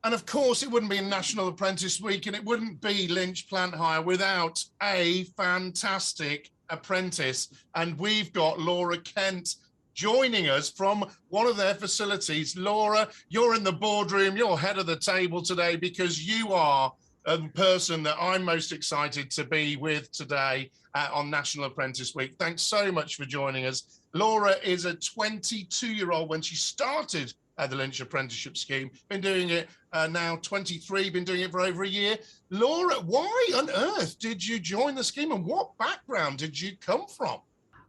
And of course, it wouldn't be National Apprentice Week and it wouldn't be Lynch Plant Hire without a fantastic apprentice. And we've got Laura Kent joining us from one of their facilities. Laura, you're in the boardroom, you're head of the table today because you are a person that I'm most excited to be with today on National Apprentice Week. Thanks so much for joining us. Laura is a 22-year-old when she started the Lynch Apprenticeship Scheme. Been doing it now 23, been doing it for over a year. Laura, why on earth did you join the scheme and what background did you come from?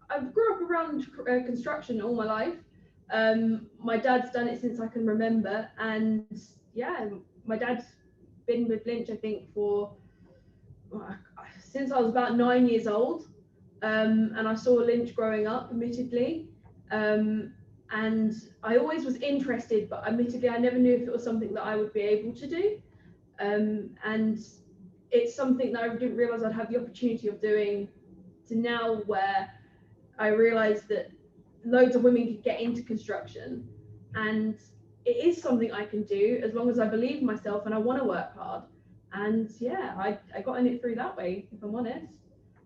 I grew up around construction all my life. My dad's done it since I can remember, and yeah, my dad's been with Lynch, I think, for since I was about 9 years old, and I saw Lynch growing up, admittedly, and I always was interested, but admittedly I never knew if it was something that I would be able to do, and it's something that I didn't realise I'd have the opportunity of doing to now, where I realised that loads of women could get into construction, and it is something I can do as long as I believe in myself and I want to work hard. And yeah, I got in it through that way, if I'm honest.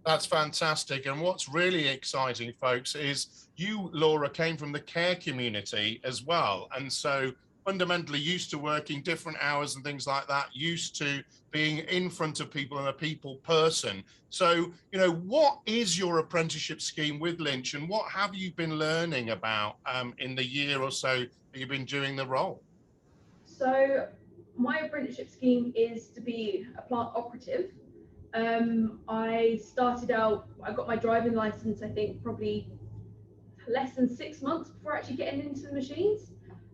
That's fantastic. And what's really exciting, folks, is you, Laura, came from the care community as well. And so fundamentally used to working different hours and things like that, used to being in front of people and a people person. So, you know, what is your apprenticeship scheme with Lynch and what have you been learning about in the year or so that you've been doing the role? So my apprenticeship scheme is to be a plant operative. I started out, I got my driving license, I think probably less than 6 months before actually getting into the machines.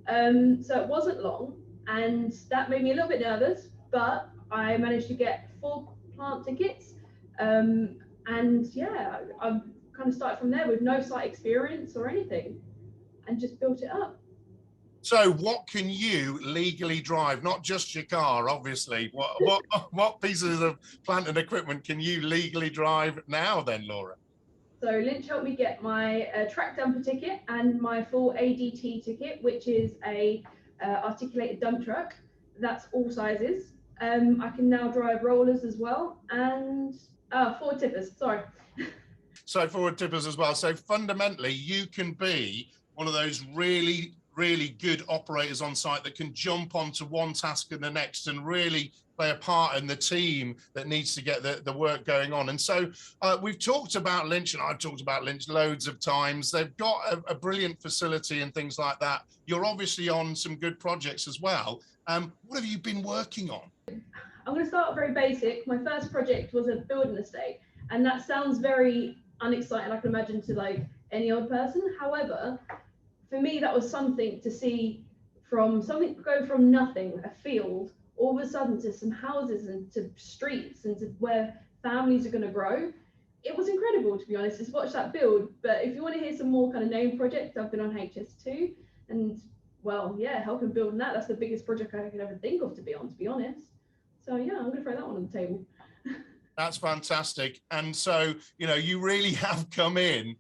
So it wasn't long, and that made me a little bit nervous, but I managed to get 4 plant tickets. And yeah, I kind of started from there with no site experience or anything and just built it up. So what can you legally drive? Not just your car, obviously. What pieces of plant and equipment can you legally drive now then, Laura? So Lynch helped me get my track dumper ticket and my full ADT ticket, which is a articulated dump truck. That's all sizes. I can now drive rollers as well, and forward tippers, sorry. So forward tippers as well. So fundamentally, you can be one of those really good operators on site that can jump onto one task and the next and really play a part in the team that needs to get the work going on. And so we've talked about Lynch, and I've talked about Lynch loads of times. They've got a brilliant facility and things like that. You're obviously on some good projects as well. What have you been working on? I'm going to start very basic. My first project was a building estate, and that sounds very unexciting, I can imagine, to like any old person. However, for me, that was something to see from something go from nothing, a field, all of a sudden to some houses and to streets and to where families are going to grow. It was incredible, to be honest, just watch that build. But if you want to hear some more kind of name projects, I've been on HS2, and well, yeah, helping building that. That's the biggest project I could ever think of, to be honest. So yeah, I'm going to throw that one on the table. That's fantastic. And so, you know, you really have come in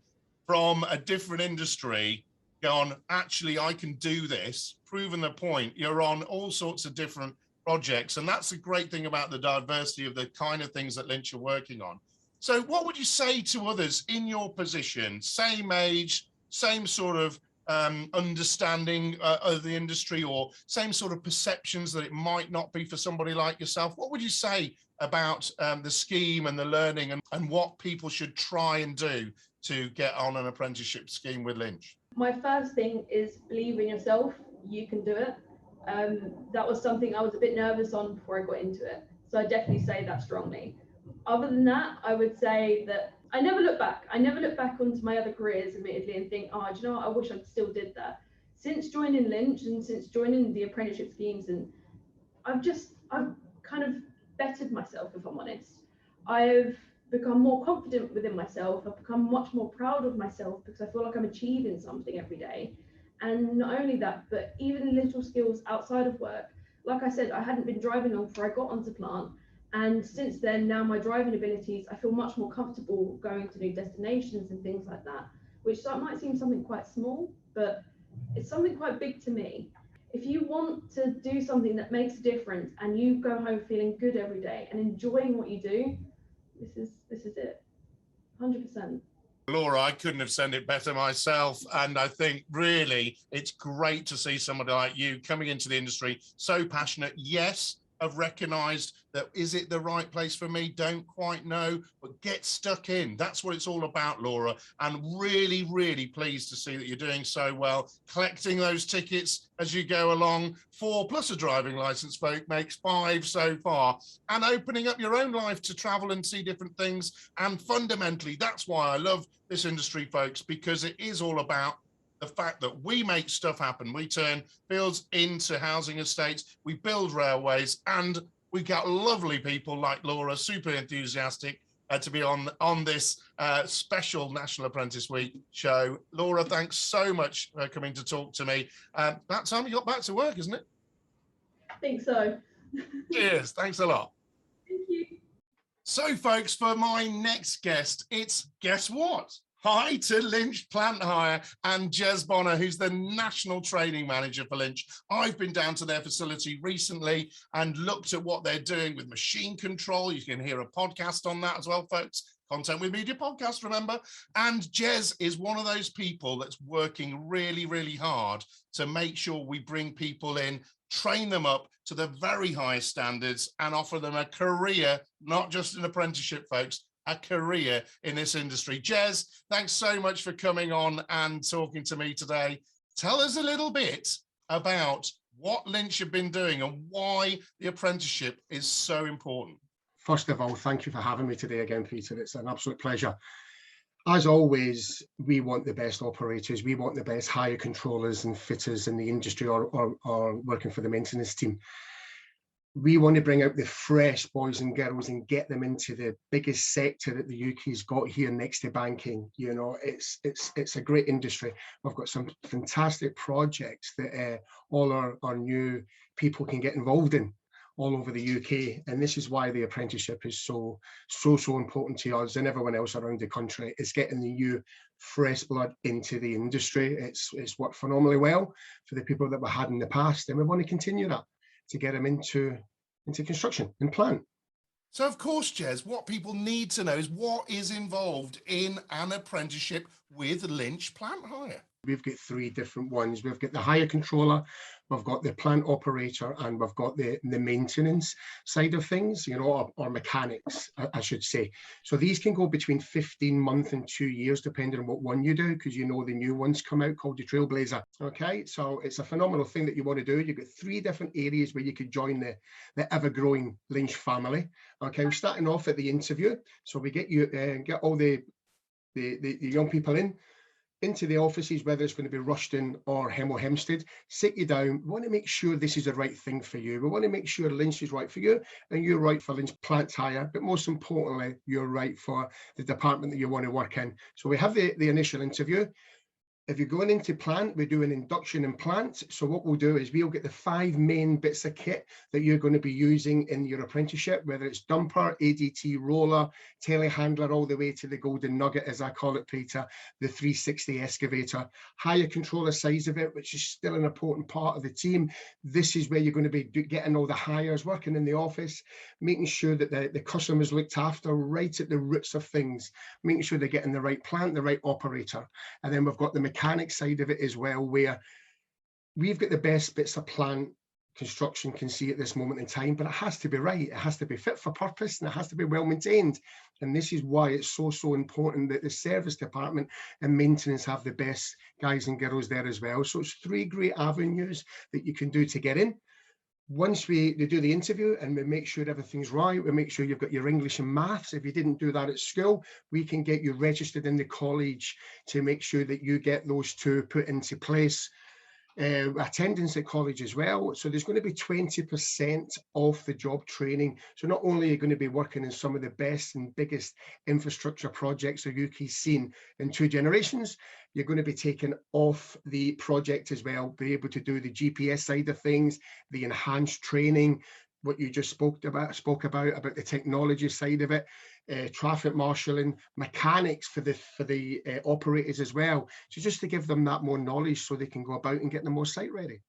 from a different industry, gone, actually, I can do this, proven the point. You're on all sorts of different projects. And that's the great thing about the diversity of the kind of things that Lynch are working on. So what would you say to others in your position, same age, same sort of understanding of the industry, or same sort of perceptions that it might not be for somebody like yourself? What would you say about the scheme and the learning and what people should try and do to get on an apprenticeship scheme with Lynch? My first thing is believe in yourself. You can do it. That was something I was a bit nervous on before I got into it. So I definitely say that strongly. Other than that, I would say that I never look back. I never look back onto my other careers, admittedly, and think, oh, do you know what? I wish I still did that. Since joining Lynch and since joining the apprenticeship schemes, and I've kind of bettered myself, if I'm honest. I've become more confident within myself. I've become much more proud of myself because I feel like I'm achieving something every day. And not only that, but even little skills outside of work. Like I said, I hadn't been driving long before I got onto plant. And since then, now my driving abilities, I feel much more comfortable going to new destinations and things like that, which might seem something quite small, but it's something quite big to me. If you want to do something that makes a difference and you go home feeling good every day and enjoying what you do, this is it. 100%. Laura, I couldn't have said it better myself. And I think really it's great to see somebody like you coming into the industry, so passionate. Yes, I've recognised that, is it the right place for me? Don't quite know, but get stuck in. That's what it's all about, Laura. And really, really pleased to see that you're doing so well, collecting those tickets as you go along. 4 plus a driving licence, folk, makes 5 so far, and opening up your own life to travel and see different things. And fundamentally, that's why I love this industry, folks, because it is all about the fact that we make stuff happen. We turn fields into housing estates, we build railways, and we got lovely people like Laura, super enthusiastic to be on this special National Apprentice Week show. Laura, thanks so much for coming to talk to me. That time you got back to work, isn't it? I think so. Cheers, thanks a lot. Thank you. So, folks, for my next guest, it's, guess what? Hi to Lynch Plant Hire and Jez Bonner, who's the National Training Manager for Lynch. I've been down to their facility recently and looked at what they're doing with machine control. You can hear a podcast on that as well, folks. Content with Media podcast, remember? And Jez is one of those people that's working really, really hard to make sure we bring people in, train them up to the very highest standards and offer them a career, not just an apprenticeship, folks, a career in this industry. Jez, thanks so much for coming on and talking to me today. Tell us a little bit about what Lynch have been doing and why the apprenticeship is so important. First of all, thank you for having me today again, Peter. It's an absolute pleasure. As always, we want the best operators. We want the best hire controllers and fitters in the industry or working for the maintenance team. We want to bring out the fresh boys and girls and get them into the biggest sector that the UK's got here next to banking. You know, it's a great industry. We've got some fantastic projects that all our new people can get involved in all over the UK. And this is why the apprenticeship is so important to us and everyone else around the country. It's getting the new fresh blood into the industry. It's worked phenomenally well for the people that we had in the past, and we want to continue that to get them into construction and plant. So, of course, Jez, what people need to know is what is involved in an apprenticeship with Lynch Plant Hire. We've got 3 different ones. We've got the hire controller, we've got the plant operator, and we've got the maintenance side of things, you know, or mechanics, I should say. So these can go between 15 months and 2 years, depending on what one you do, because you know the new ones come out called the Trailblazer. Okay, so it's a phenomenal thing that you want to do. You've got 3 different areas where you could join the ever-growing Lynch family. Okay, we're starting off at the interview. So we get you get all the young people into the offices, whether it's going to be Rushden or Hemel Hempstead. Sit you down. We want to make sure this is the right thing for you. We want to make sure Lynch is right for you and you're right for Lynch Plant Hire, but most importantly, you're right for the department that you want to work in. So we have the initial interview. If you're going into plant, we do an induction in plant. So what we'll do is we'll get the 5 main bits of kit that you're going to be using in your apprenticeship, whether it's dumper, ADT, roller, telehandler, all the way to the golden nugget, as I call it, Peter, the 360 excavator, hire controller size of it, which is still an important part of the team. This is where you're going to be getting all the hires working in the office, making sure that the customers looked after right at the roots of things, making sure they're getting the right plant, the right operator. And then we've got the mechanic side of it as well, where we've got the best bits of plant construction can see at this moment in time, but it has to be right, it has to be fit for purpose, and it has to be well maintained. And this is why it's so important that the service department and maintenance have the best guys and girls there as well. So it's 3 great avenues that you can do to get in. Once they do the interview and we make sure everything's right, we make sure you've got your English and maths. If you didn't do that at school, we can get you registered in the college to make sure that you get those 2 put into place. Attendance at college as well. So there's going to be 20% off the job training. So not only are you going to be working in some of the best and biggest infrastructure projects the UK's seen in 2 generations, you're going to be taken off the project as well, be able to do the GPS side of things, the enhanced training, what you just spoke about the technology side of it, traffic marshalling, mechanics for the operators as well. So just to give them that more knowledge so they can go about and get them more site ready.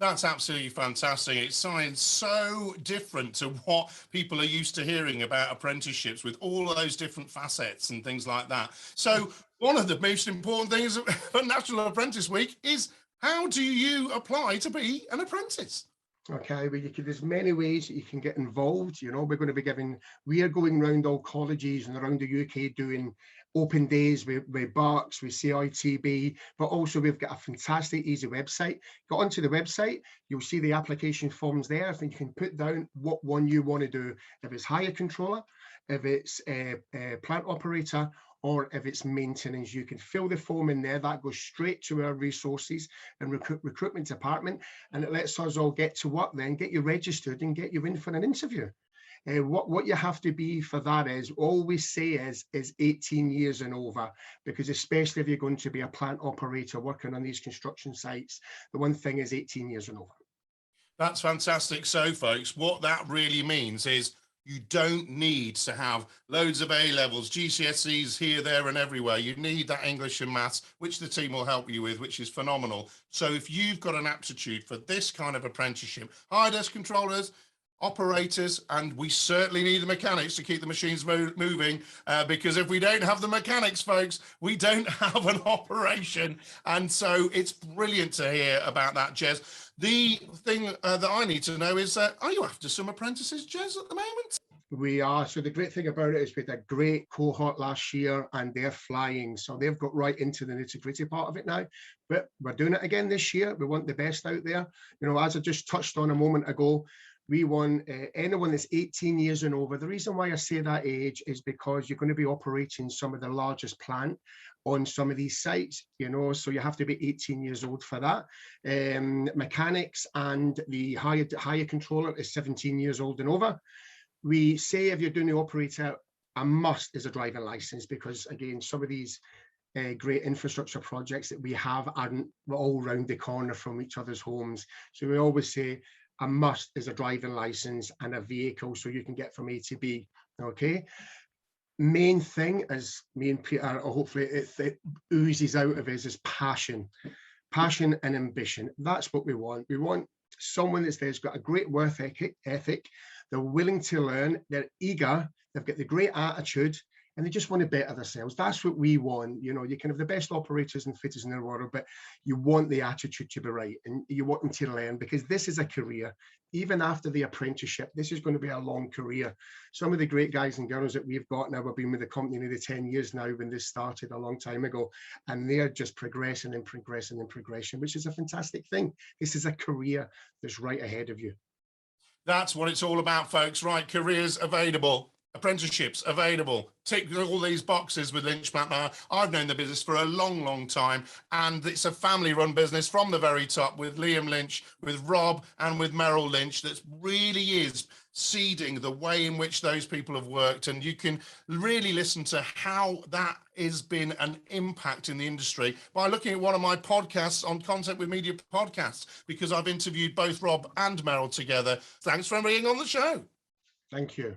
That's absolutely fantastic. It sounds so different to what people are used to hearing about apprenticeships, with all of those different facets and things like that. So one of the most important things for National Apprentice Week is, how do you apply to be an apprentice? Okay, well, there's many ways that you can get involved. You know, we are going around all colleges and around the UK doing open days with Berks, with CITB, but also we've got a fantastic, easy website. Go onto the website, you'll see the application forms there. I think you can put down what one you want to do. If it's hire controller, if it's a plant operator, or if it's maintenance, you can fill the form in there. That goes straight to our resources and recruitment department, and it lets us all get to work then, get you registered and get you in for an interview. What you have to be for that is, all we say is 18 years and over, because especially if you're going to be a plant operator working on these construction sites, the one thing is 18 years and over. That's fantastic. So folks, what that really means is, you don't need to have loads of A-levels, GCSEs here, there and everywhere. You need that English and maths, which the team will help you with, which is phenomenal. So if you've got an aptitude for this kind of apprenticeship, high desk controllers, operators, and we certainly need the mechanics to keep the machines moving, because if we don't have the mechanics, folks, we don't have an operation. And so it's brilliant to hear about that, Jez. The thing that I need to know is, are you after some apprentices, Jez, at the moment? We are. So the great thing about it is we had a great cohort last year and they're flying. So they've got right into the nitty-gritty part of it now. But we're doing it again this year. We want the best out there. You know, as I just touched on a moment ago, we want anyone that's 18 years and over. The reason why I say that age is because you're going to be operating some of the largest plant on some of these sites, you know, so you have to be 18 years old for that. Mechanics and the higher controller is 17 years old and over. We say if you're doing the operator, a must is a driving license, because again, some of these great infrastructure projects that we have aren't all round the corner from each other's homes. So we always say a must is a driving license and a vehicle so you can get from A to B. Okay. Main thing, as me and Peter, hopefully it oozes out of us, is passion and ambition. That's what we want. We want someone that's got a great work ethic. They're willing to learn. They're eager. They've got the great attitude, and they just want to better themselves. That's what we want. You know, you can have the best operators and fitters in the world, but you want the attitude to be right, and you want them to learn, because this is a career. Even after the apprenticeship, this is going to be a long career. Some of the great guys and girls that we've got now have been with the company nearly 10 years now, when this started a long time ago, and they're just progressing and progressing and progression, which is a fantastic thing. This is a career that's right ahead of you. That's what it's all about, folks. Right, careers available, apprenticeships available. Tick all these boxes with Lynch Plant Hire. I've known the business for a long, long time, and it's a family-run business from the very top, with Liam Lynch, with Rob, and with Merrill Lynch. That really is seeding the way in which those people have worked, and you can really listen to how that has been an impact in the industry by looking at one of my podcasts on Content with Media podcasts, because I've interviewed both Rob and Merrill together. Thanks for being on the show. Thank you.